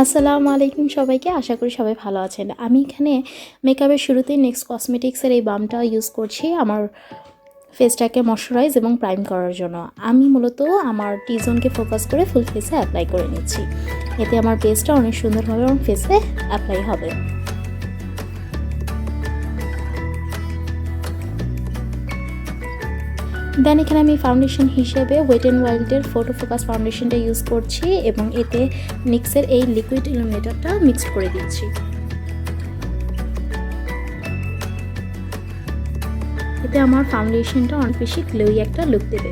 আসসালামু আলাইকুম সবাইকে, আশা করি সবাই ভালো আছেন। আমি এখানে মেকআপের শুরুতেই নেক্সট কসমেটিক্সের এই বামটা ইউজ করছি আমার ফেসটাকে ময়শ্চারাইজ এবং প্রাইম করার জন্য। আমি মূলত আমার টি জোনকে ফোকাস করে ফুল ফেসে অ্যাপ্লাই করে নিচ্ছি, এতে আমার বেসটা অনেক সুন্দরভাবে আমার ফেসে অ্যাপ্লাই হবে। দেন এখানে আমি ফাউন্ডেশন হিসেবে ওয়েট অ্যান্ড ওয়াইল্ডের ফটো ফোকাস ফাউন্ডেশনটা ইউজ করছি এবং এতে নিক্সের এই লিকুইড ইলুমিনেটরটা মিক্সড করে দিচ্ছি। এতে আমার ফাউন্ডেশনটা অনেক বেশি গ্লোই একটা লুক দেবে।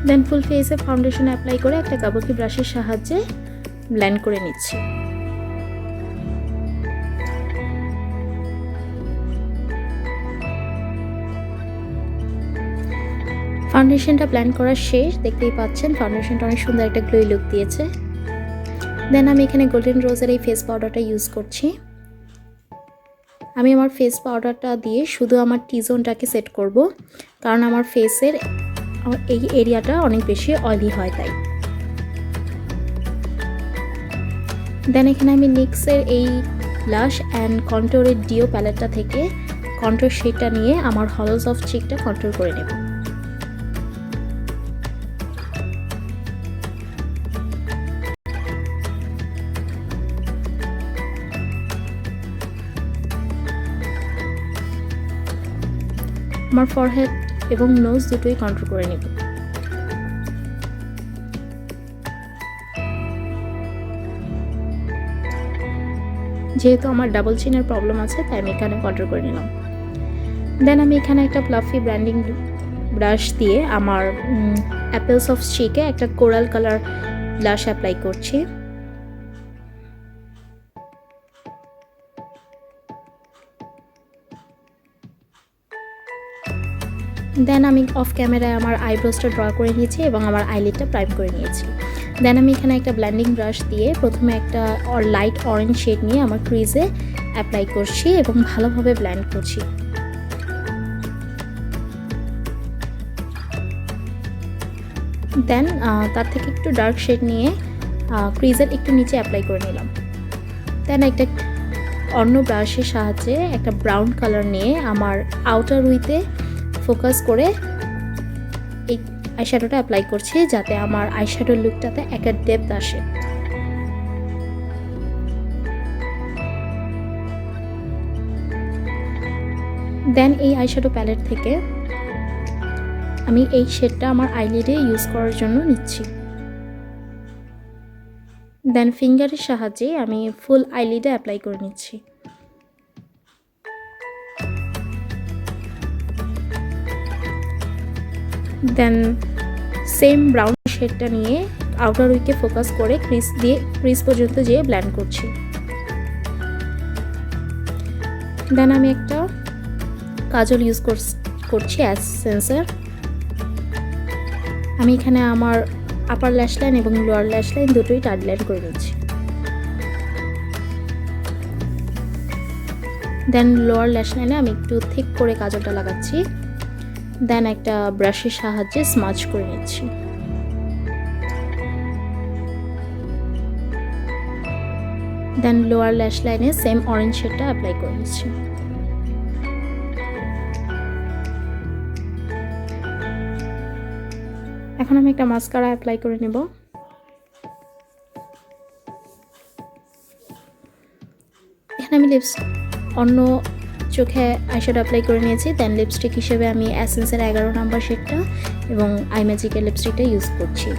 দেন ফুল ফেসে ফাউন্ডেশন অ্যাপ্লাই করে একটা কাবুকি ব্রাশের সাহায্যে ব্লেন্ড করে নিচ্ছি। ফাউন্ডেশনটা ব্লেন্ড করা শেষ, দেখতেই পাচ্ছেন ফাউন্ডেশনটা অনেক সুন্দর একটা গ্লোই লুক দিয়েছে। দেন আমি এখানে গোল্ডেন রোজের এই ফেস পাউডারটা ইউজ করছি। আমি আমার ফেস পাউডারটা দিয়ে শুধু আমার টি জোনটাকে সেট করব, কারণ আমার ফেসের এই এরিয়াটা অনেক বেশি অয়েলি হয় তাই। দেন এখানে আমি নিক্সের এই ব্লাশ অ্যান্ড কন্ট্যুরের ডিও প্যালেটটা থেকে কন্ট্যুর শেডটা নিয়ে আমার হলোস অফ চিকটা কন্ট্যুর করে নেব। আমার ফরহেড এবং নোজ দুটোই কন্ট্রোল করে নেব। যেহেতু আমার ডাবল চিনের প্রবলেম আছে তাই আমি এখানে কন্ট্রোল করে নিলাম। দেন আমি এখানে একটা ফ্লাফি ব্র্যান্ডিং ব্রাশ দিয়ে আমার অ্যাপেলস অফ চিকে একটা কোরাল কালার ব্লাশ অ্যাপ্লাই করছি। দেন আমি অফ ক্যামেরায় আমার আইব্রোসটা ড্র করে নিয়েছি এবং আমার আইলিডটা প্রাইম করে নিয়েছি। দেন আমি এখানে একটা ব্লেন্ডিং ব্রাশ দিয়ে প্রথমে একটা লাইট অরেঞ্জ শেড নিয়ে আমার ক্রিজে অ্যাপ্লাই করছি এবং ভালোভাবে ব্লেন্ড করছি। দেন তার থেকে একটু ডার্ক শেড নিয়ে ক্রিজের একটু নিচে অ্যাপ্লাই করে নিলাম। দেন একটা অন্য ব্রাশের সাহায্যে একটা ব্রাউন কালার নিয়ে আমার আউটার উইতে ফোকাস করে এই আইশ্যাডোটা অ্যাপ্লাই করছি, যাতে আমার আইশ্যাডোর লুকটাতে একটা ডেপথ আসে। দেন এই আইশ্যাডো প্যালেট থেকে আমি এই শেডটা আমার আইলিডে ইউজ করার জন্য নিচ্ছি। দেন ফিঙ্গারের সাহায্যে আমি ফুল আইলিডে অ্যাপ্লাই করে নিচ্ছি। দেন সেম ব্রাউন শেডটা নিয়ে আউটার উইকে ফোকাস করে ক্রিজ পর্যন্ত যেয়ে ব্লেন্ড করছি। দেন আমি একটা কাজল ইউজ করছি অ্যাজ সেন্সার। আমি এখানে আমার আপার ল্যাশ লাইন এবং লোয়ার ল্যাশ লাইন দুটোই টাড লাইন করে নিচ্ছি। দেন লোয়ার ল্যাশ লাইনে আমি একটু থিক করে কাজলটা লাগাচ্ছি। দেন একটা ব্রাশের সাহায্যে স্মাচ করে নিচ্ছি। দেন লোয়ার ল্যাশ লাইনে সেম অরেঞ্জ শেডটা অ্যাপ্লাই করে নিচ্ছি। এখন আমি একটা মাস্কারা অ্যাপ্লাই করে নেব। এখানে আমি অন্য চোখে আইশ্যাডো অ্যাপ্লাই করে নিয়েছি। দেন লিপস্টিক হিসেবে আমি এসেন্সের 11 নম্বর শেডটা এবং আইম্যাজিকের লিপস্টিকটা ইউজ করছি।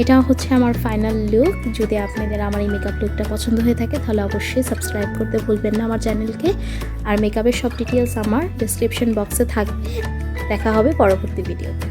এটা হচ্ছে আমার ফাইনাল লুক। যদি আপনাদের আমার এই মেকআপ লুকটা পছন্দ হয়ে থাকে তাহলে অবশ্যই সাবস্ক্রাইব করতে ভুলবেন না আমার চ্যানেলকে। আর মেকআপের সব ডিটেলস আমার ডেসক্রিপশন বক্সে থাকবে। দেখা হবে পরবর্তী ভিডিওতে।